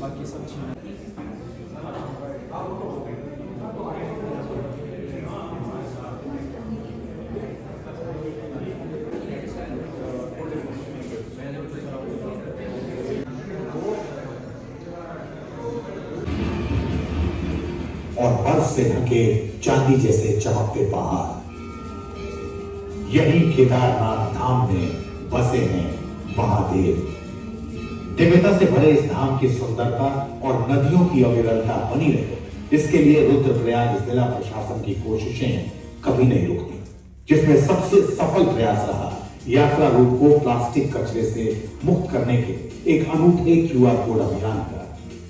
बाकी सब चीज़ें और बर्फ से ढके चांदी जैसे चमकते पहाड़, यही केदारनाथ धाम में बसे हैं महादेव। दिव्यता से भरे इस धाम की सुंदरता और नदियों की अविरलता बनी रहे, इसके लिए रुद्रप्रयाग जिला प्रशासन की कोशिशें कभी नहीं रुकती, जिसमें सबसे सफल प्रयास रहा यात्रा रूट को प्लास्टिक कचरे से मुक्त करने के एक अनूठे क्यूआर कोड अभियान का,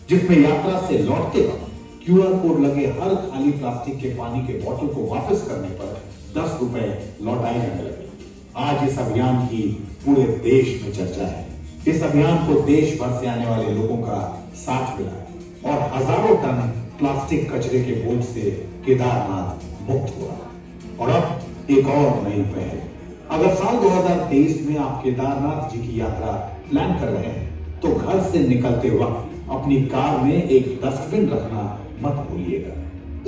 जिसमें यात्रा से लौटते वक्त क्यूआर कोड लगे हर खाली प्लास्टिक के पानी के बोतल को वापस करने पर 10 रुपए लौटाए जाने लगे। आज इस अभियान की पूरे देश में चर्चा है। इस अभियान को देश भर से आने वाले लोगों का साथ मिला है और हजारों टन प्लास्टिक कचरे के बोझ से केदारनाथ मुक्त हुआ। और अब एक और नई पहल, अगर साल 2023 में आप केदारनाथ जी की यात्रा प्लान कर रहे हैं तो घर से निकलते वक्त अपनी कार में एक डस्टबिन रखना मत भूलिएगा।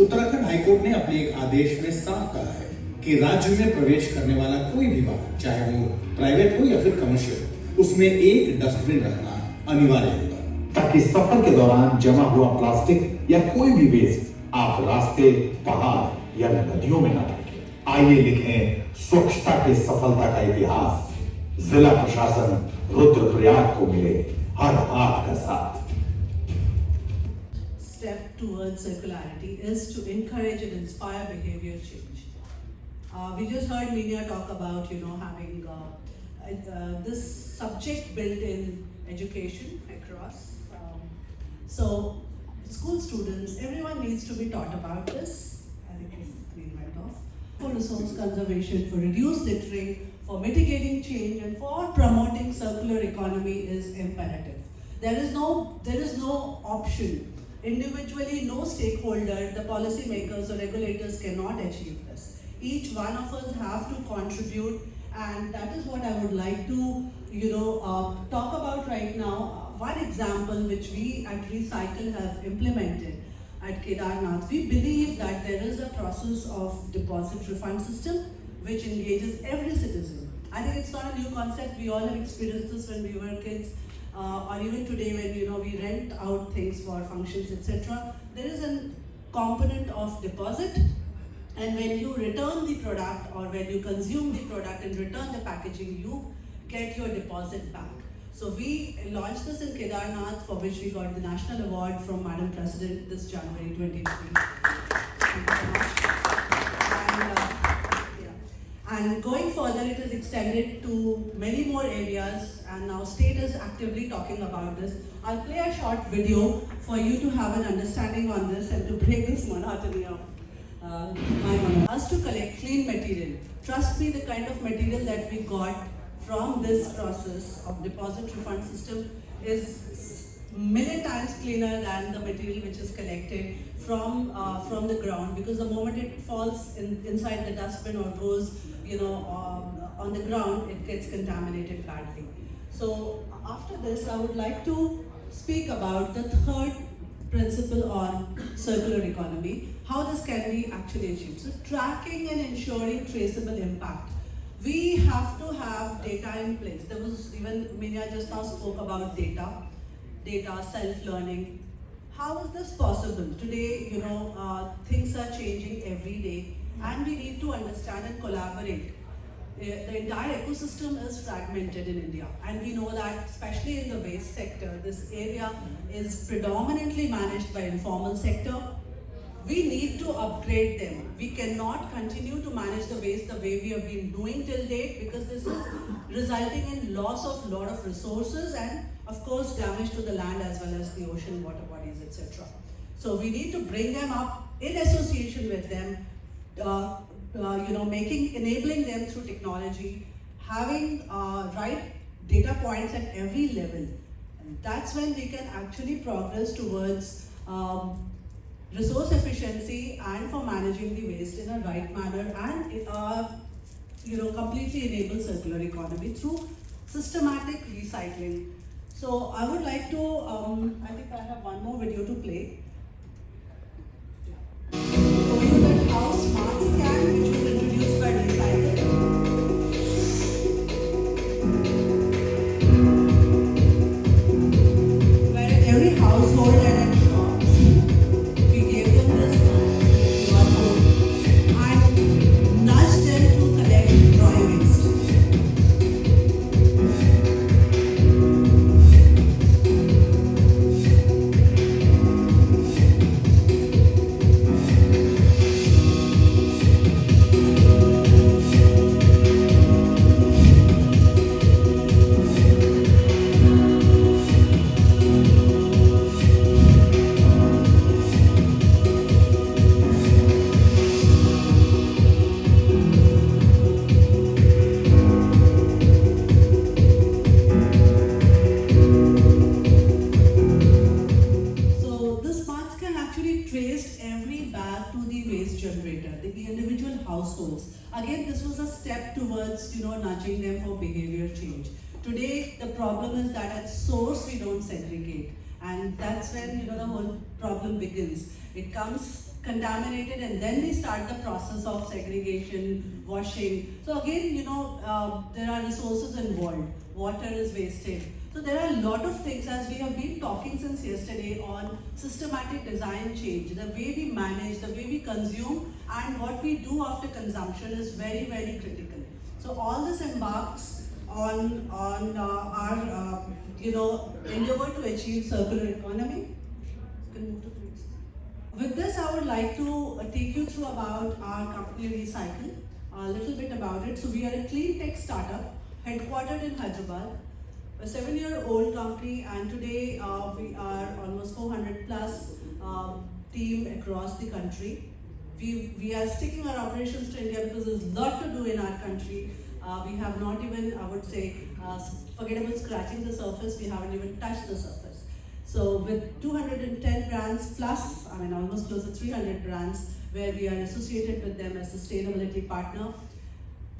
उत्तराखंड हाईकोर्ट ने अपने एक आदेश में साफ कहा है कि राज्य में प्रवेश करने वाला कोई भी वाहन, चाहे वो प्राइवेट हो या फिर कमर्शियल, उसमें एक डस्टबिन रखना अनिवार्य होगा, ताकि सफर के दौरान जमा हुआ प्लास्टिक या कोई भी वेस्ट आप रास्ते, पहाड़ या नदियों में न फेंकें। आइए लिखें स्वच्छता की सफलता का इतिहास। जिला प्रशासन रुद्रप्रयाग को मिले हर हाथ का साथ। Step towards circularity is to encourage and inspire behavior change. We just heard Minya talk about, having this subject built in education across. So school students, everyone needs to be taught about this. I think his screen went off. For resource conservation, for reduced littering, for mitigating change, and for promoting circular economy is imperative. There is no option. Individually, no stakeholder, the policymakers or regulators cannot achieve this. Each one of us have to contribute, and that is what I would like to, talk about right now. One example which we at Recycle have implemented at Kedarnath, we believe that there is a process of deposit refund system which engages every citizen. I think it's not a new concept. We all have experienced this when we were kids. Or even today when we rent out things for functions, etc. There is a component of deposit, and when you return the product or when you consume the product and return the packaging, you get your deposit back. So we launched this in Kedarnath, for which we got the National Award from Madam President this January 2023. Thank you so much. And going further, it is extended to many more areas, and now state is actively talking about this. I'll play a short video for you to have an understanding on this and to break this monotony of my monotony. Us to collect clean material. Trust me, the kind of material that we got from this process of deposit refund system is million times cleaner than the material which is collected from the ground, because the moment it falls inside the dustbin or goes on the ground, it gets contaminated badly. So after this, I would like to speak about the third principle on circular economy, how this can be actually achieved. So tracking and ensuring traceable impact. We have to have data in place. There was even, Minya just now spoke about data, self-learning. How is this possible? Today, things are changing every day, and we need to understand and collaborate. The entire ecosystem is fragmented in India, and we know that especially in the waste sector, this area is predominantly managed by informal sector. We need to upgrade them. We cannot continue to manage the waste the way we have been doing till date, because this is resulting in loss of a lot of resources and of course damage to the land as well as the ocean, water bodies, etc. So we need to bring them up in association with them, enabling them through technology, having right data points at every level. And that's when we can actually progress towards resource efficiency and for managing the waste in a right manner, and completely enable circular economy through systematic recycling. So I would like to, I think I have one more video to play. Show you that how smart scan, which was introduced by Recycle. Where in every household and at shops, we gave them this QR code and nudged them to collect dry waste. So this mask can actually trace every bag to the waste generator, the individual households. Again, this was a step towards nudging them for behavior change. Today, the problem is that at source we don't segregate, and that's when the whole problem begins. It comes contaminated, and then we start the process of segregation, washing. So again, there are resources involved. Water is wasted. So there are a lot of things, as we have been talking since yesterday, on systematic design change. The way we manage, the way we consume, and what we do after consumption is very, very critical. So all this embarks on our endeavor to achieve circular economy. You can move to the next. With this, I would like to take you through about our company Recycle, a little bit about it. So we are a clean tech startup headquartered in Hyderabad, a 7-year-old company, and today we are almost 400 plus team across the country. We are sticking our operations to India because there's a lot to do in our country. We have not even, I would say, forget about scratching the surface, we haven't even touched the surface. So with 210 brands plus, almost close to 300 brands where we are associated with them as sustainability partner.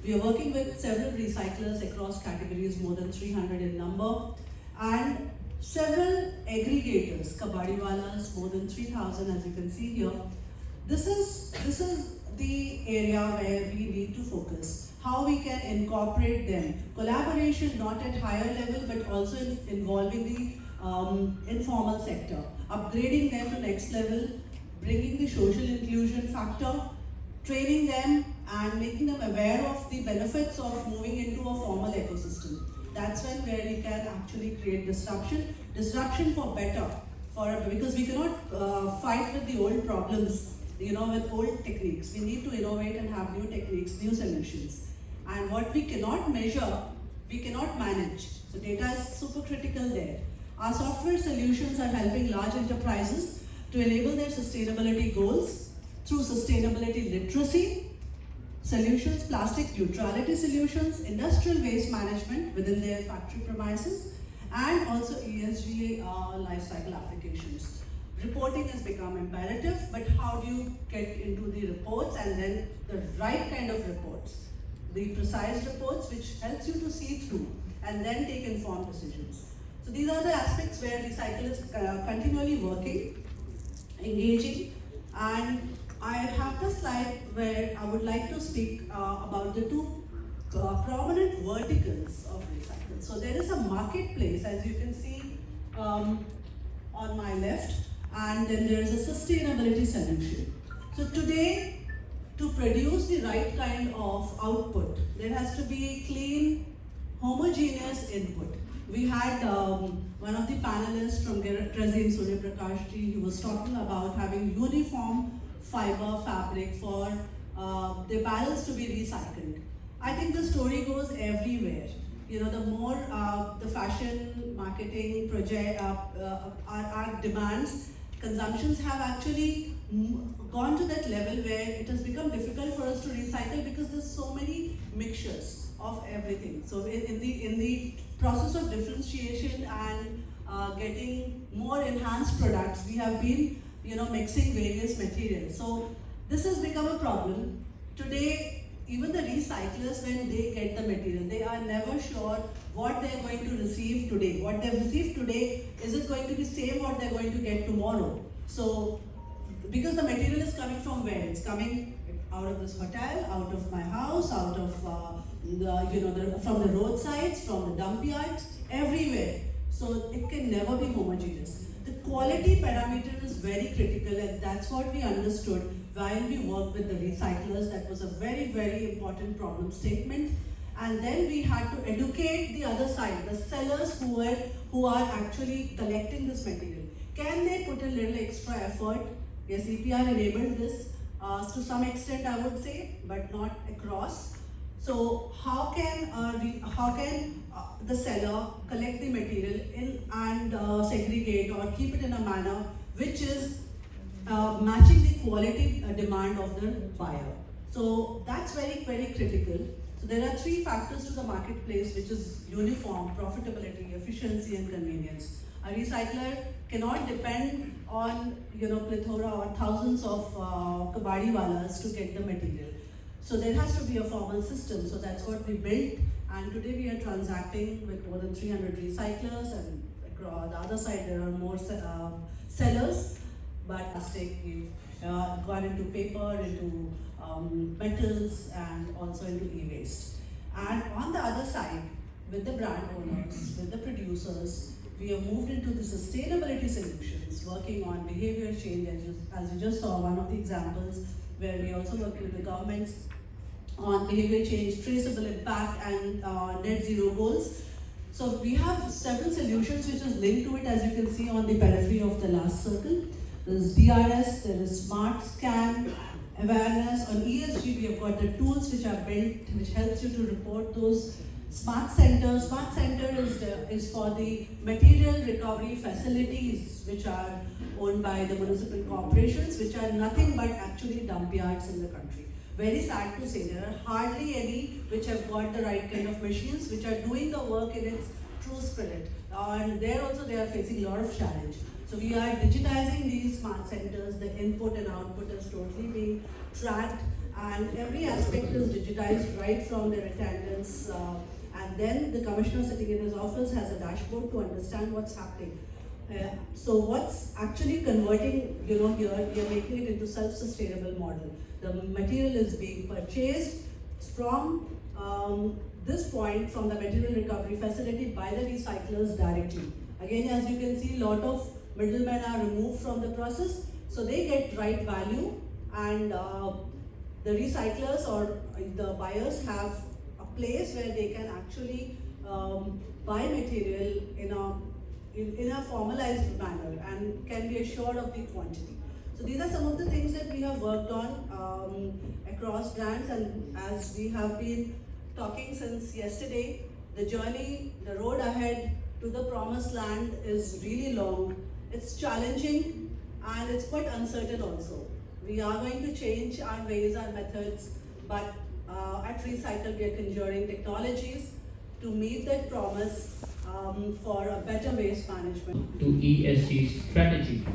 We are working with several recyclers across categories, more than 300 in number, and several aggregators, kabadiwalas, more than 3,000 as you can see here. This is the area where we need to focus. How we can incorporate them. Collaboration not at higher level but also involving the informal sector. Upgrading them to next level, bringing the social inclusion factor, training them and making them aware of the benefits of moving into a formal ecosystem. That's where we can actually create disruption for better, because we cannot fight with the old problems, with old techniques. We need to innovate and have new techniques, new solutions. And what we cannot measure, we cannot manage. So data is super critical there. Our software solutions are helping large enterprises to enable their sustainability goals through sustainability literacy solutions, plastic neutrality solutions, industrial waste management within their factory premises, and also ESG life cycle applications. Reporting has become imperative, but how do you get into the reports and then the right kind of reports? The precise reports which helps you to see through and then take informed decisions. So these are the aspects where Recycle is continually working, engaging, and I have the slide where I would like to speak about the two prominent verticals of Recycle. So there is a marketplace, as you can see on my left, and then there is a sustainability solution. So today, to produce the right kind of output, there has to be clean, homogeneous input. We had one of the panelists from Trazim Surya Prakash ji, he was talking about having uniform fiber fabric for the barrels to be recycled. I think the story goes everywhere. The more the fashion marketing project our demands, consumptions have actually gone to that level where it has become difficult for us to recycle because there's so many mixtures of everything. So in the process of differentiation and getting more enhanced products, we have been mixing various materials. So this has become a problem. Today, even the recyclers, when they get the material, they are never sure what they're going to receive today. What they've received today, is it going to be same what they're going to get tomorrow? So, because the material is coming from where? It's coming out of this hotel, out of my house, out of from the roadsides, from the dump yards, everywhere. So it can never be homogeneous. The quality parameter is very critical, and that's what we understood while we worked with the recyclers. That was a very, very important problem statement. And then we had to educate the other side, the sellers who are actually collecting this material. Can they put a little extra effort? Yes, EPR enabled this to some extent, I would say, but not across. So how can the seller collect the material and segregate or keep it in a manner which is matching the quality demand of the buyer? So that's very, very critical. So there are three factors to the marketplace, which is uniform, profitability, efficiency, and convenience. A recycler cannot depend on plethora or thousands of kabadiwalas to get the material. So there has to be a formal system. So that's what we built, and today we are transacting with more than 300 recyclers, and across the other side there are more sellers. But plastic, we've gone into paper, into metals, and also into e-waste. And on the other side, with the brand owners, with the producers, we have moved into the sustainability solutions, working on behavior change, as you just saw one of the examples, where we also work with the governments on behavior change, traceable impact, and net zero goals. So we have several solutions which is linked to it, as you can see on the periphery of the last circle. There is DRS, there is smart scan, awareness. On ESG, we have got the tools which are built, which helps you to report those. Smart Center. Smart Center is for the material recovery facilities which are owned by the municipal corporations, which are nothing but actually dump yards in the country. Very sad to say, there are hardly any which have got the right kind of machines which are doing the work in its true spirit. And there also they are facing a lot of challenge. So we are digitizing these smart centers. The input and output is totally being tracked, and every aspect is digitized right from their attendance. And then the commissioner sitting in his office has a dashboard to understand what's happening. So what's actually converting, here we are making it into self-sustainable model. The material is being purchased from this point, from the material recovery facility, by the recyclers directly. Again, as you can see, a lot of middlemen are removed from the process, so they get right value, and the recyclers or the buyers have a place where they can actually buy material in a formalized manner and can be assured of the quantity. So these are some of the things that we have worked on across brands, and as we have been talking since yesterday, the journey, the road ahead to the promised land is really long. It's challenging and it's quite uncertain also. We are going to change our ways, our methods, but at Recycle we are conjuring technologies to meet that promise for a better waste management. To ESG strategy,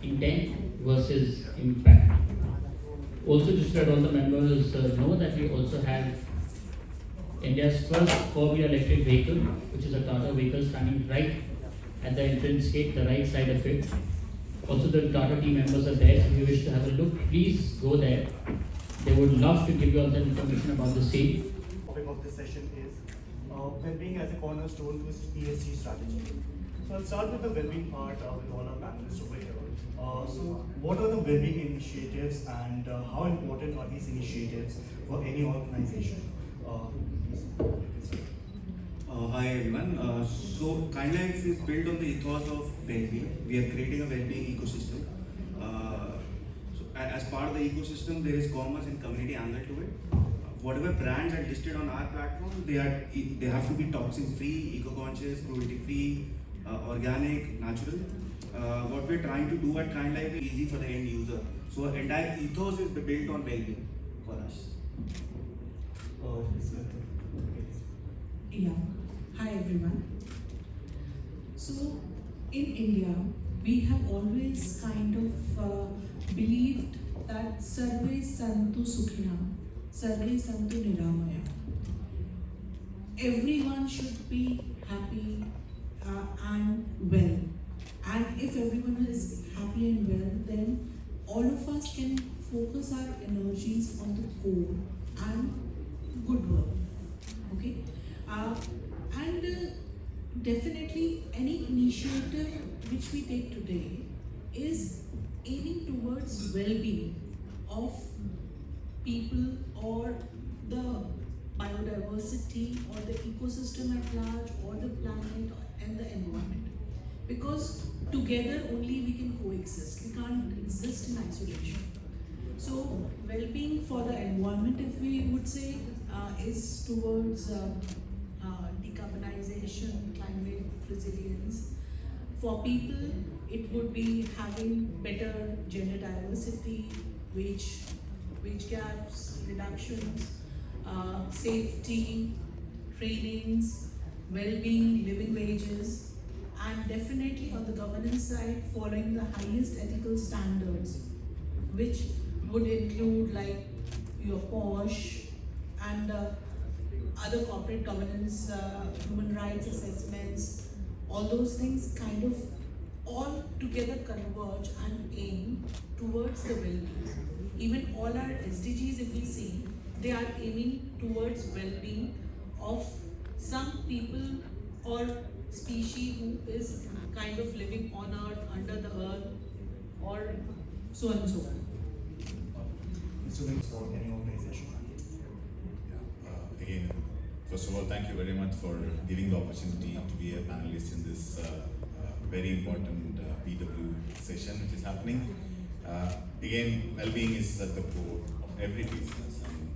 intent versus impact. Also, just let all the members know that we also have India's first 4-wheeler electric vehicle, which is a Tata vehicle standing right at the entrance gate, the right side of it. Also, the Tata team members are there. If you wish to have a look, please go there. They would love to give you all the information about the same. The topic of this session is well-being as a cornerstone to ESG strategy. So I'll start with the well-being part with all our panelists over here. So what are the well-being initiatives, and how important are these initiatives for any organization? Hi everyone. So conclave is built on the ethos of well-being. We are creating a well-being ecosystem. So as part of the ecosystem, there is commerce and community angle to it. Whatever brands are listed on our platform, they have to be toxin-free, eco-conscious, cruelty-free, organic, natural. What we're trying to do at conclave is easy for the end user. So entire ethos is built on well-being for us. Yeah. Hi everyone. So in India, we have always kind of believed that Sarve Santu Sukhina, Sarve Santu Niramaya. Everyone should be happy and well. And if everyone is happy and well, then all of us can focus our energies on the core and good work. Okay? And definitely any initiative which we take today is aiming towards well-being of people or the biodiversity or the ecosystem at large or the planet and the environment. Because together only we can coexist. We can't exist in isolation. So well-being for the environment, if we would say, is towards decarbonization, climate resilience. For people, it would be having better gender diversity, wage gaps, reductions, safety, trainings, well-being, living wages, and definitely on the governance side, following the highest ethical standards, which would include like your POSH and other corporate governance, human rights assessments, all those things kind of all together converge and aim towards the well-being. Even all our SDGs, if we see, they are aiming towards well-being of some people or species who is kind of living on earth, under the earth, or so on and so forth. Mr. Wings for any organization. Again, first of all, thank you very much for giving the opportunity to be a panelist in this very important BW session which is happening. Again, well-being is at the core of every business, and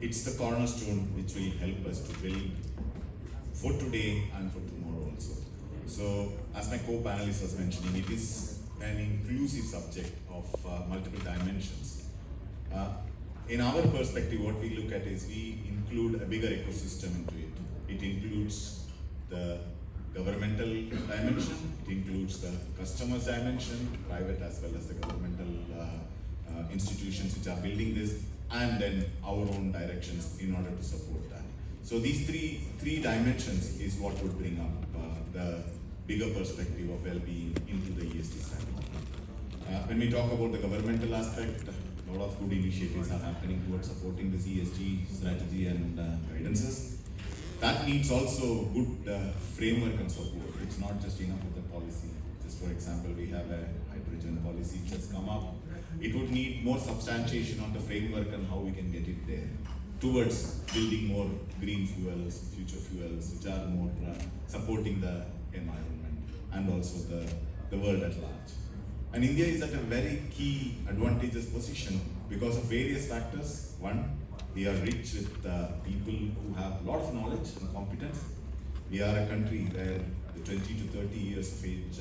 it's the cornerstone which will help us to build for today and for tomorrow also. So, as my co-panelist was mentioning, it is an inclusive subject of multiple dimensions. In our perspective, what we look at is we include a bigger ecosystem into it. It includes the governmental dimension, it includes the customer's dimension, private as well as the governmental institutions which are building this, and then our own directions in order to support that. So these three dimensions is what would bring up the bigger perspective of well-being into the ESG strategy. When we talk about the governmental aspect, a lot of good initiatives are happening towards supporting this ESG strategy and guidances. That needs also good framework and support. It's not just enough with the policy. Just for example, we have a hydrogen policy which has come up. It would need more substantiation on the framework and how we can get it there towards building more green fuels, future fuels, which are more supporting the environment and also the world at large. And India is at a very key advantageous position because of various factors. One, we are rich with people who have a lot of knowledge and competence. We are a country where the 20 to 30 years of age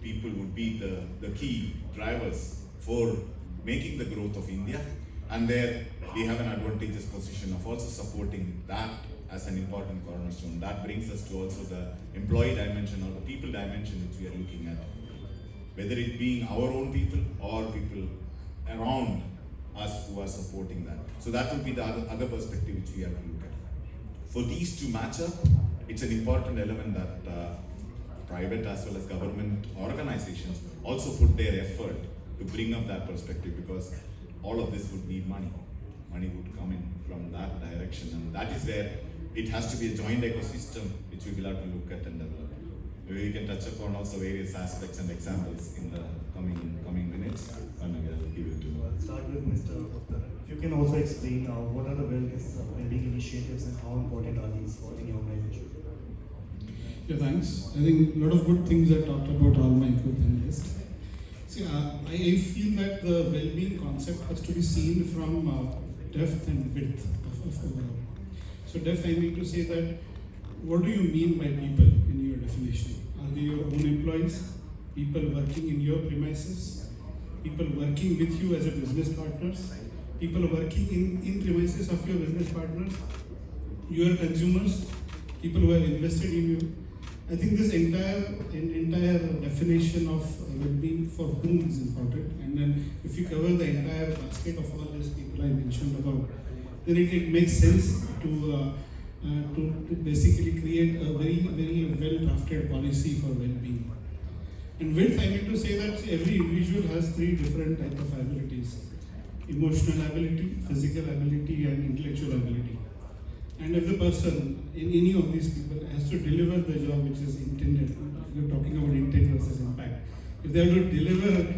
people would be the key drivers for making the growth of India. And there we have an advantageous position of also supporting that as an important cornerstone. That brings us to also the employee dimension or the people dimension which we are looking at. Whether it being our own people or people around us who are supporting that. So that would be the other perspective which we have to look at. For these to match up, it's an important element that private as well as government organizations also put their effort to bring up that perspective, because all of this would need money. Money would come in from that direction, and that is where it has to be a joint ecosystem which we will have to look at and develop. Maybe we can touch upon also various aspects and examples in the coming minutes, and maybe I'll give it to you. I'll start with Mr. Uttara. If you can also explain what are the well-being initiatives and how important are these for any organization? Yeah, thanks. I think a lot of good things are talked about all my co-panelists. See, I feel that the well-being concept has to be seen from depth and width of overall. So depth, I mean to say that, what do you mean by people in your definition? Are they your own employees? People working in your premises? People working with you as a business partners? People working in premises of your business partners? Your consumers? People who have invested in you? I think this entire definition of well-being for whom is important, and then if you cover the entire basket of all these people I mentioned about, then it makes sense to basically create a very well drafted policy for well-being. And width, I mean to say that every individual has three different types of abilities: emotional ability, physical ability, and intellectual ability. And if the person, in any of these people, has to deliver the job which is intended, you're talking about intent versus impact. If they have to deliver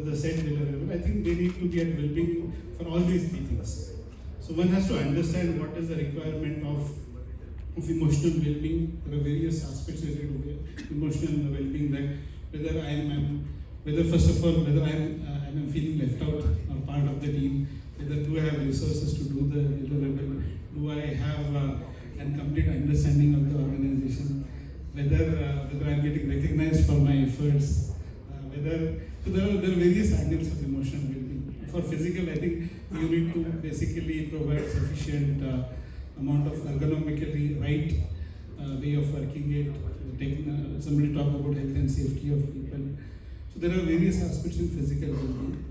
the said deliverable, I think they need to be at well-being for all these three things. So one has to understand what is the requirement of emotional well-being. There are various aspects related to emotional well-being, that whether first of all, whether I'm feeling left out or part of the team, whether do I have resources to do the deliverable, do I have a complete understanding of the organization, whether I'm getting recognized for my efforts, so there are various angles of emotional well-being. For physical, I think you need to basically provide sufficient amount of ergonomically right way of working it. Somebody talked about health and safety of people. So there are various aspects in physical well-being.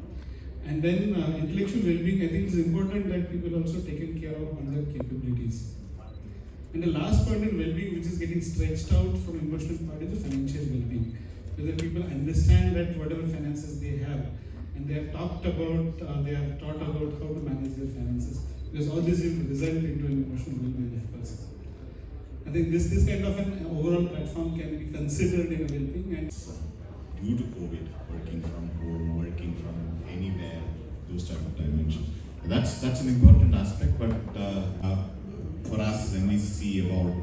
And then intellectual well-being, I think it's important that people also taken care of on their capabilities. And the last part in well-being, which is getting stretched out from emotional part, is the financial well-being. Whether people understand that whatever finances they have, and they have talked about, they have taught about how to manage their finances. Because all this will result into an emotional well-being of a person. I think this kind of an overall platform can be considered in a well-being. And due to COVID, working from home, working from anywhere, those type of dimensions. That's an important aspect, but for us, when we see about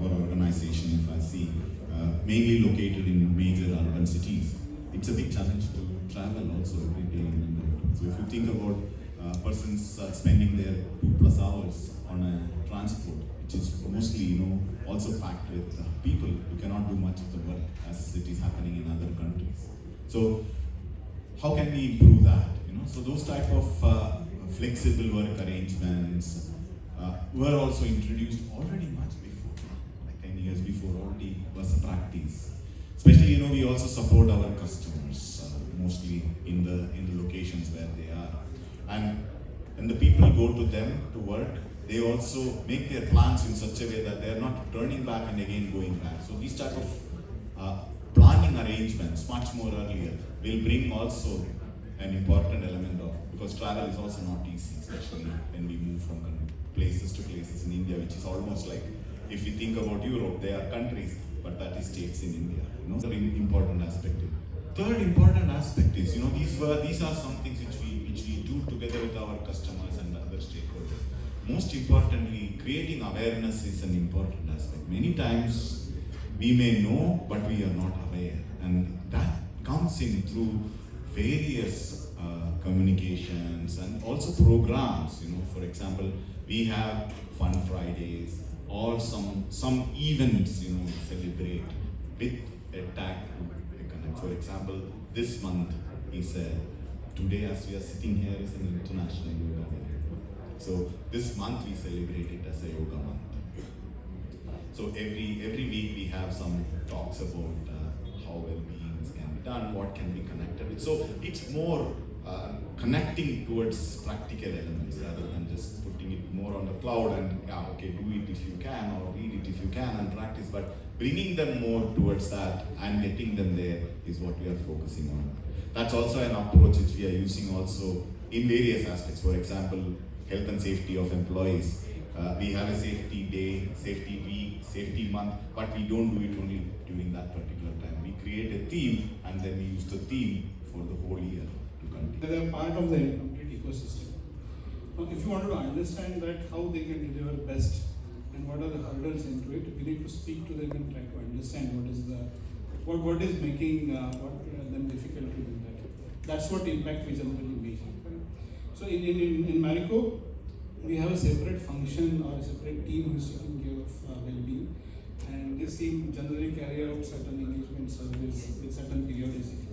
our organization, if I see mainly located in major urban cities, it's a big challenge to travel also every day in and out. So if you think about persons spending their 2+ hours on a transport, which is mostly, also packed with people who cannot do much of the work as it is happening in other countries. So how can we improve that? So those type of flexible work arrangements were also introduced already much before, like 10 years before already was a practice. Especially, we also support our customers mostly in the locations where they are. And when the people go to them to work, they also make their plans in such a way that they are not turning back and again going back. So these type of planning arrangements much more earlier will bring also an important element of, because travel is also not easy, especially when we move from places to places in India, which is almost like, if you think about Europe, they are countries, but that is states in India. Very important aspect. Third important aspect is, these are some things which we do together with our customers and other stakeholders. Most importantly, creating awareness is an important aspect. Many times we may know, but we are not aware, and that comes in through various communications and also programs. For example, we have Fun Fridays or some events, celebrate with a tag to connect. For example, this month is today, as we are sitting here, is an International Yoga Day. So this month we celebrate it as a yoga month. So every week we have some talks about how well-beings can be done, what can be connected with. So it's more connecting towards practical elements rather than just putting it more on the cloud and do it if you can, or read it if you can and practice, but bringing them more towards that and getting them there is what we are focusing on. That's also an approach which we are using also in various aspects. For example, health and safety of employees. We have a safety day, safety week, safety month, but we don't do it only during that particular time. We create a theme and then we use the theme for the whole year to continue. They are part of the complete ecosystem. Now, if you want to understand that how they can deliver best and what are the hurdles into it, we need to speak to them and try to understand what is making them difficult to do that. That's what impact we generally make. So in Marico, we have a separate function or a separate team who is taking care of well-being, and this team generally carry out certain engagement surveys with certain periodicity.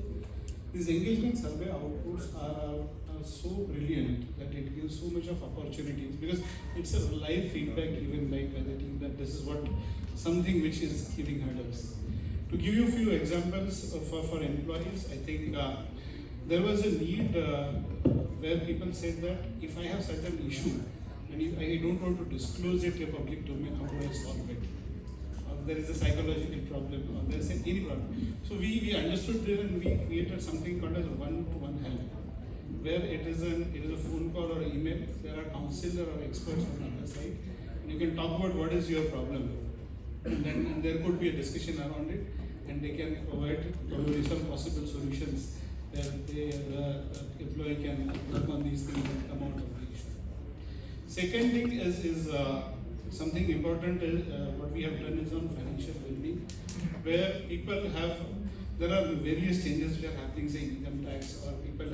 These engagement survey outputs are so brilliant that it gives so much of opportunities, because it's a live feedback given by the team that this is what something which is giving hurdles. To give you a few examples for employees, I think there was a need where people said that if I have certain issue, and I don't want to disclose it to a public domain, how do I solve it? There is a psychological problem, or there is any problem. So we understood there, and we created something called as one-to-one help, where it is a phone call or email. There are counselor or experts on the other side, and you can talk about what is your problem, and there could be a discussion around it, and they can provide probably some possible solutions that the employee can work on these things and come out of the issue. Second thing is something important is what we have done is on financial well-being, where there are various changes which are happening, say income tax, or people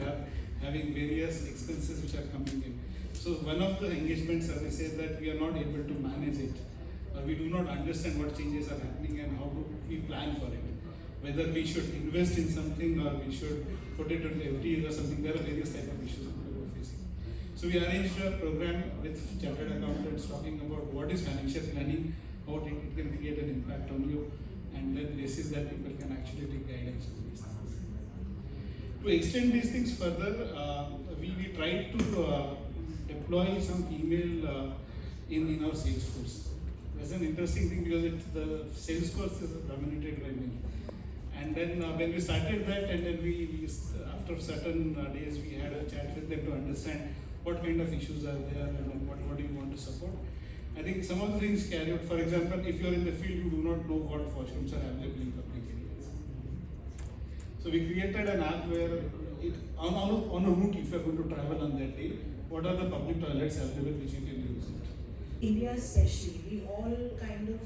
having various expenses which are coming in. So one of the engagement surveys says that we are not able to manage it. We do not understand what changes are happening and how do we plan for it. Whether we should invest in something or we should put it on FD or something. There are various types of issues that we are facing. So we arranged a program with chartered accountants talking about what is financial planning, how it can create an impact on you, and then basis that people can actually take guidance on these things. To extend these things further, we tried to deploy some female in our sales force. That's an interesting thing because the sales force is dominated by men. And then when we started that, and then we after certain days we had a chat with them to understand what kind of issues are there and what do you want to support. I think some of the things carried out. For example, if you are in the field, you do not know what washrooms are available in public areas. So we created an app where on a route, if you are going to travel on that day, what are the public toilets available which you can use it. India especially, we all kind of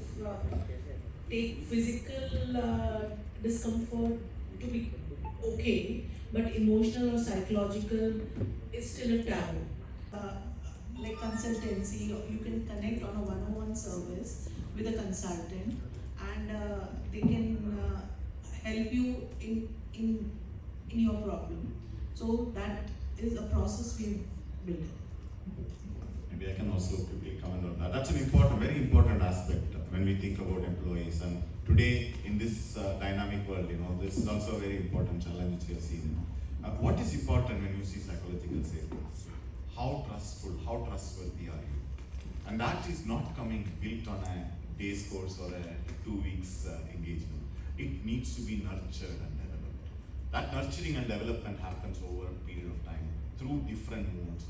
take physical discomfort to be okay, but emotional or psychological is still a taboo. Like consultancy, you can connect on a one-on-one service with a consultant, and they can help you in your problem. So that is a process we've built. Maybe I can also quickly comment on that. That's an important, very important aspect when we think about employees. And today, in this dynamic world, this is also a very important challenge which we have seen. What is important when you see psychological safety? How trustful, how trustworthy are you? And that is not coming built on a day's course or a 2 weeks engagement. It needs to be nurtured and developed. That nurturing and development happens over a period of time through different modes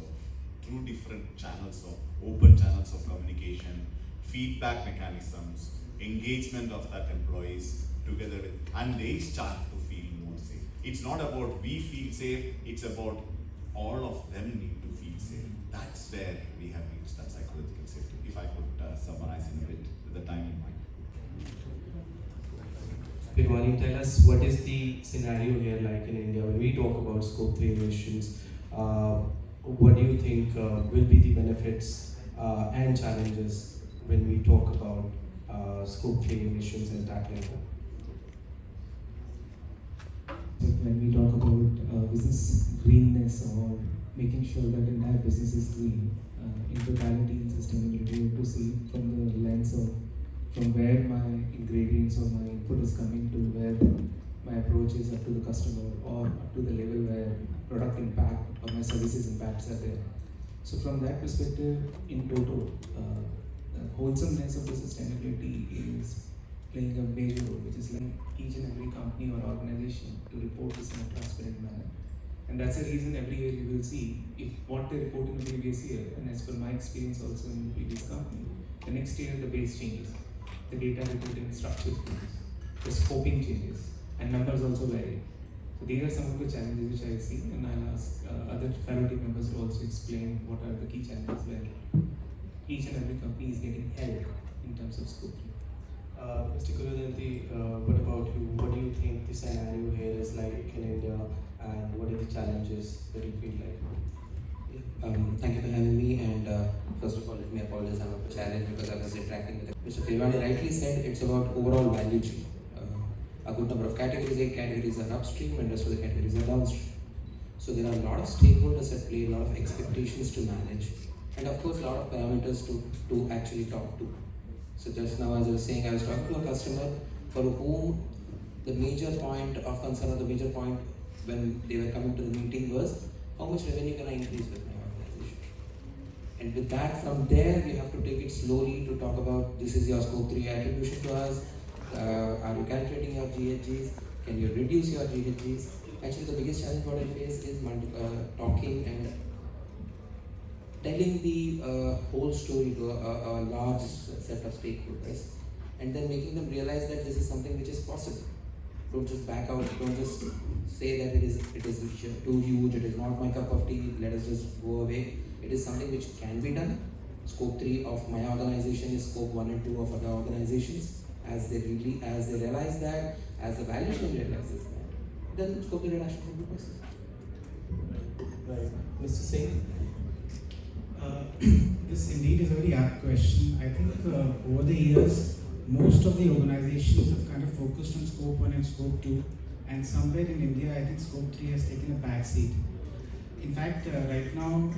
through different channels open channels of communication, feedback mechanisms, engagement of that employees together with, and they start to feel more safe. It's not about we feel safe, it's about all of them need to feel safe. That's where we have reached that psychological safety. If I could summarize in a bit with the time in mind. Pirwani, tell us what is the scenario here like in India when we talk about scope 3 emissions? What do you think will be the benefits and challenges when we talk about scope 3 emissions and tackling them? When we talk about business greenness or making sure that entire business is green, in totality and sustainability, we have to see from the lens of from where my ingredients or my input is coming to where my approach is up to the customer or up to the level where product impact or my services impacts are there. So from that perspective, in total, the wholesomeness of the sustainability is playing a major role, which is like each and every company or organization to report this in a transparent manner. And that's the reason every year you will see if what they report in the previous year, and as per my experience also in the previous company, the next year the base changes, the data reporting structure changes, the scoping changes, and numbers also vary. So these are some of the challenges which I see, and I'll ask other fellow team members to also explain what are the key challenges where each and every company is getting help in terms of scoping. Mr. Gurudanti, what about you? What do you think the scenario here is like in India, and what are the challenges that you feel like? Thank you for having me, and first of all, let me apologize. I'm a challenge because I was interacting with Mr. Pirwani rightly said it's about overall value chain. A good number of categories, 8 categories are upstream and rest of the categories are downstream. So there are a lot of stakeholders at play, a lot of expectations to manage, and of course a lot of parameters to actually talk to. So just now as I was saying, I was talking to a customer for whom the major point of concern or the major point when they were coming to the meeting was how much revenue can I increase with my organization. And with that, from there, we have to take it slowly to talk about this is your scope 3 attribution to us. Are you calculating your GHGs? Can you reduce your GHGs? Actually, the biggest challenge what I face is talking and telling the whole story to a large set of stakeholders, and then making them realize that this is something which is possible. Don't just back out. Don't just say that it is too huge. It is not my cup of tea. Let us just go away. It is something which can be done. Scope 3 of my organization is scope 1 and 2 of other organizations. As they realize that, as the value chain realizes that, then scope 3 reduction will be possible. Right. Mr. Singh? This indeed is a very apt question. I think over the years, most of the organizations have kind of focused on scope 1 and scope 2, and somewhere in India, I think scope 3 has taken a back seat. In fact, right now,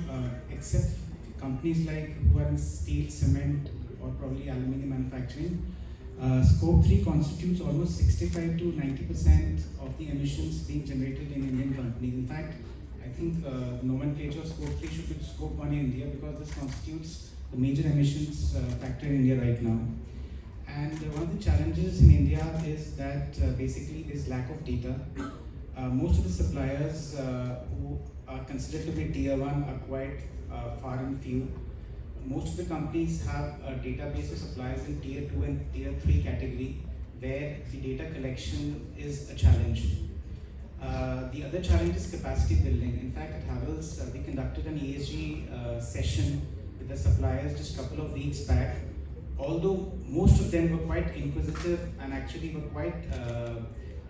except companies like who are in steel, cement, or probably aluminium manufacturing, scope 3 constitutes almost 65 to 90% of the emissions being generated in Indian companies. In fact, I think nomenclature of scope 3 should be scope 1 in India, because this constitutes the major emissions factor in India right now. And one of the challenges in India is that basically there's lack of data. Most of the suppliers who are considered to be tier 1 are quite far and few. Most of the companies have a database of suppliers in tier 2 and tier 3 category, where the data collection is a challenge. The other challenge is capacity building. In fact, at Havells, we conducted an ESG session with the suppliers just a couple of weeks back. Although most of them were quite inquisitive and actually were quite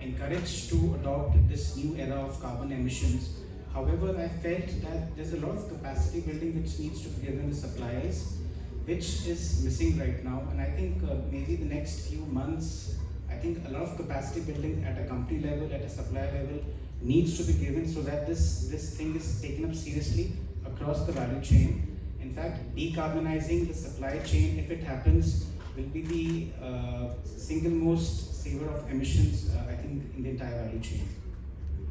encouraged to adopt this new era of carbon emissions. However, I felt that there's a lot of capacity building which needs to be given to suppliers, which is missing right now. And I think maybe the next few months, I think a lot of capacity building at a company level, at a supplier level, needs to be given so that this thing is taken up seriously across the value chain. In fact, decarbonizing the supply chain, if it happens, will be the single most saver of emissions, I think, in the entire value chain.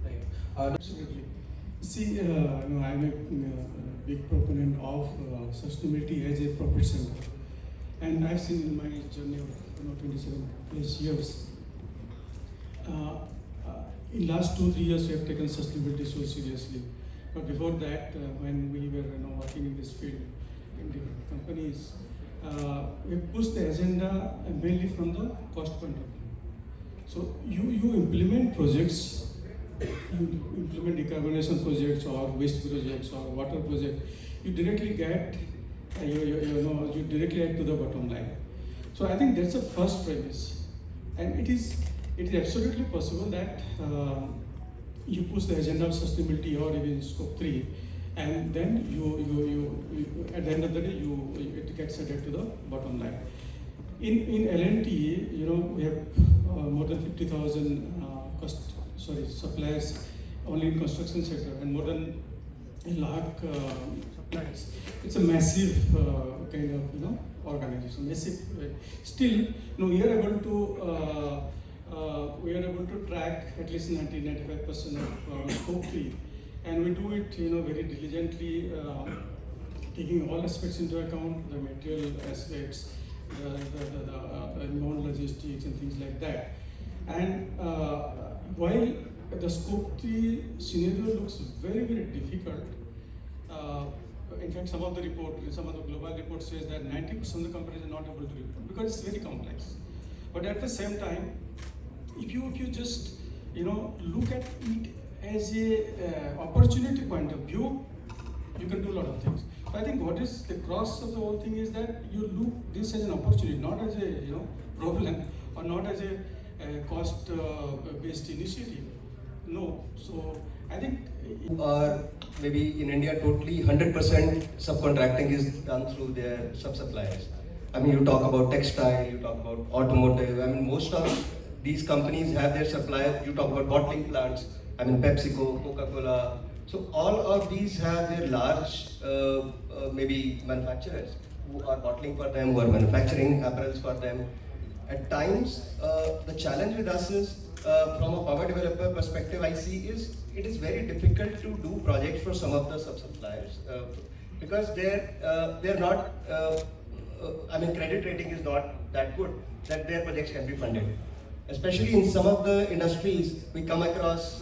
Right. Absolutely. See, I'm a big proponent of sustainability as a profession, and I've seen in my journey of 27 plus years. In last 2-3 years, we have taken sustainability so seriously. But before that, when we were working in this field in different companies, we pushed the agenda mainly from the cost point of view. So you implement projects, you implement decarbonization projects or waste projects or water project, you directly get you directly add to the bottom line. So I think that's the first premise, and it is absolutely possible that you push the agenda of sustainability or even scope 3, and then you at the end of the day it gets added to the bottom line. In L&T, we have more than 50,000 suppliers only in construction sector, and more than a lakh suppliers. It's a massive kind of organization. Massive. Still, we are able to track at least 90-95% of scope 3, and we do it very diligently, taking all aspects into account, the material aspects, the non-logistics and things like that. And while the scope 3 scenario looks very, very difficult, in fact, some of the global reports says that 90% of the companies are not able to report because it's very complex. But at the same time, if you just look at it as a opportunity point of view, you can do a lot of things. So I think what is the cross of the whole thing is that you look this as an opportunity, not as a problem or not as a cost-based initiative. No. So I think maybe in India totally 100% subcontracting is done through their sub-suppliers. I mean, you talk about textile, you talk about automotive. I mean, most of these companies have their suppliers. You talk about bottling plants. I mean, PepsiCo, Coca-Cola. So all of these have their large maybe manufacturers who are bottling for them, who are manufacturing apparels for them. At times, the challenge with us is, from a power developer perspective, I see is it is very difficult to do projects for some of the sub-suppliers. because they're not. I mean, credit rating is not that good that their projects can be funded. Especially in some of the industries, we come across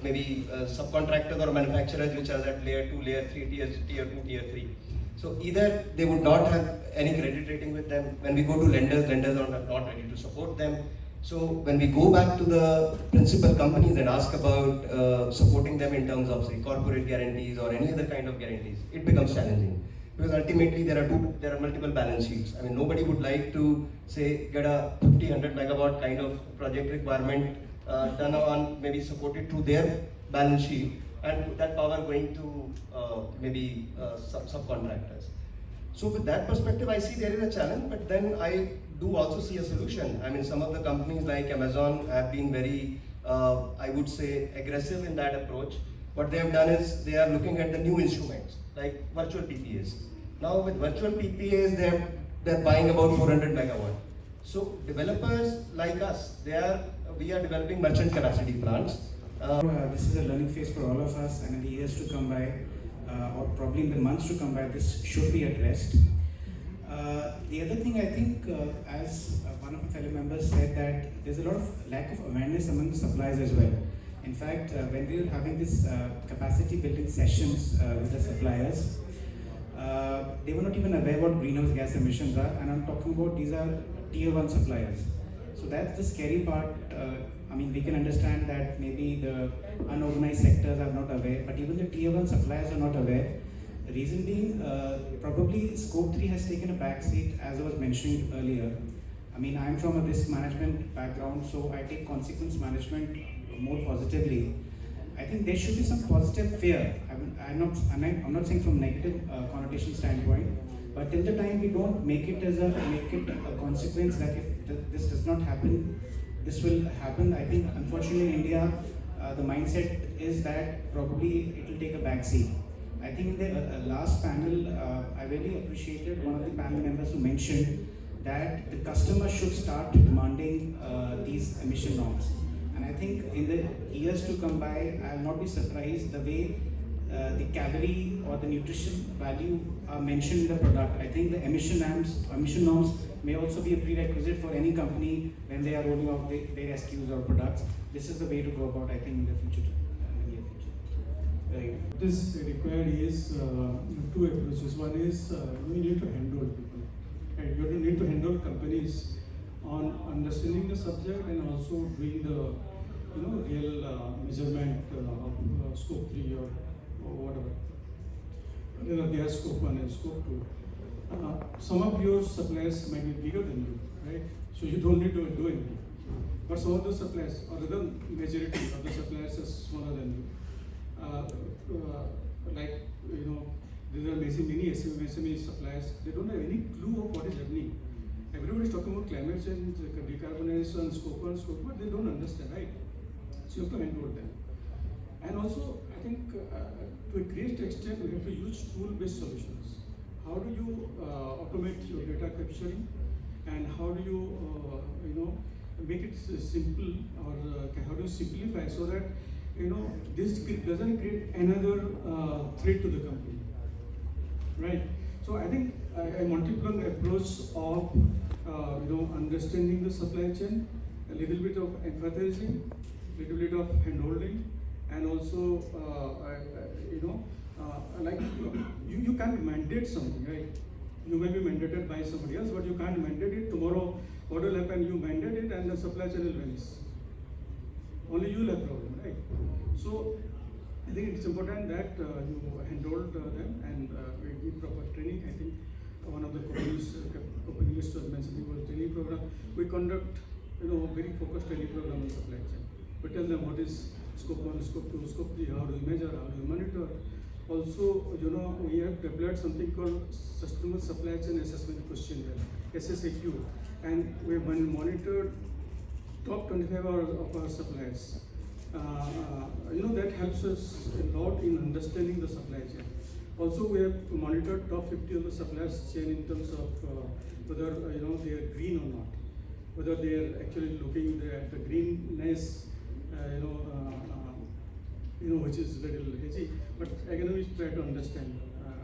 maybe subcontractors or manufacturers which are at layer 2, layer 3, tier 2, tier 3. So either they would not have any credit rating with them. When we go to lenders, lenders are not ready to support them. So when we go back to the principal companies and ask about supporting them in terms of say corporate guarantees or any other kind of guarantees, it becomes challenging. Because ultimately there are multiple balance sheets. I mean, nobody would like to say get a 50, 100 megawatt kind of project requirement done on maybe supported through their balance sheet and that power going to maybe subcontractors. So with that perspective, I see there is a challenge, but then I do also see a solution. I mean, some of the companies like Amazon have been very, I would say, aggressive in that approach. What they have done is they are looking at the new instruments like virtual PPAs. Now with virtual PPAs, they're buying about 400 megawatt. So developers like us, we are developing merchant capacity plants. This is a learning phase for all of us, and in the years to come by, or probably in the months to come by, this should be addressed. The other thing I think, as one of my fellow members said, that there's a lot of lack of awareness among the suppliers as well. In fact, when we were having this capacity building sessions with the suppliers, they were not even aware what greenhouse gas emissions are, and I'm talking about these are tier 1 suppliers. So that's the scary part. I mean, we can understand that maybe the unorganized sectors are not aware, but even the tier 1 suppliers are not aware. The reason being, probably scope 3 has taken a backseat, as I was mentioning earlier. I mean, I'm from a risk management background, so I take consequence management more positively. I think there should be some positive fear. I'm not saying from negative connotation standpoint, but till the time we don't make it a consequence that if this does not happen, this will happen. I think unfortunately in India, the mindset is that probably it will take a backseat. I think in the last panel, I really appreciated one of the panel members who mentioned that the customer should start demanding these emission norms. And I think in the years to come by, I will not be surprised the way the calorie or the nutrition value are mentioned in the product. I think the emission norms may also be a prerequisite for any company when they are rolling out their SKUs or products. This is the way to go about, I think, in the future. Right. What is required is two approaches. One is you need to handle people. Right? You need to handle companies on understanding the subject and also doing the real measurement of scope 3 or whatever. They are scope 1 and scope 2. Some of your suppliers might be bigger than you, right? So you don't need to do anything. But some of the suppliers, or the majority of the suppliers, are smaller than you. There are many SME suppliers. They don't have any clue of what is happening. Everybody is talking about climate change, decarbonization, scope 1, scope 2, but they don't understand, right? So you have to handle them. And also, I think to a great extent, we have to use tool-based solutions. How do you automate your data capturing, and how do you make it simple, or how do you simplify so that this doesn't create another threat to the company, right? So I think a multi-pronged approach of understanding the supply chain, a little bit of empathizing, a little bit of handholding, and also you can't mandate something, right? You may be mandated by somebody else, but you can't mandate it. Tomorrow, what will happen? You mandate it, and the supply chain will vanish. Only you will have problem, right? So I think it's important that you handle them and give proper training. I think one of the co-panelists was mentioning about training program. We conduct very focused training program on supply chain. We tell them what is scope 1, scope 2, scope 3, how do you measure, how do you monitor. Also, we have developed something called Sustainable Supply Chain Assessment Questionnaire, SSAQ, and we have monitored top 25 of our suppliers. That helps us a lot in understanding the supply chain. Also, we have monitored top 50 of the suppliers chain in terms of whether they are green or not, whether they are actually looking at the greenness, which is very little hazy. But again, we try to understand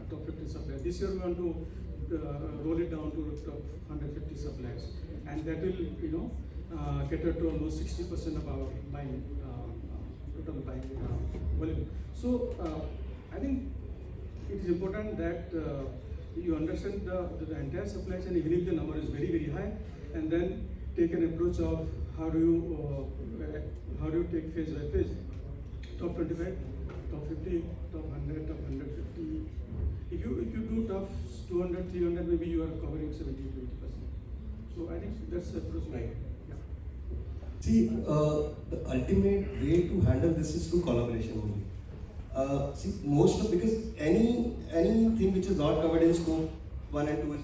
top 50 suppliers. This year we want to roll it down to top 150 suppliers, and that will cater to almost 60% of our buying total buying volume. So I think it is important that you understand the entire supply chain, even if the number is very high, and then take an approach of how do you take phase by phase, top 25, top 50, top 100, top 150. If you do top 200, 300, maybe you are covering 70-80%. So I think that's the approach. Right. Yeah. See, the ultimate way to handle this is through collaboration only. See, because anything which is not covered in scope 1 and 2 is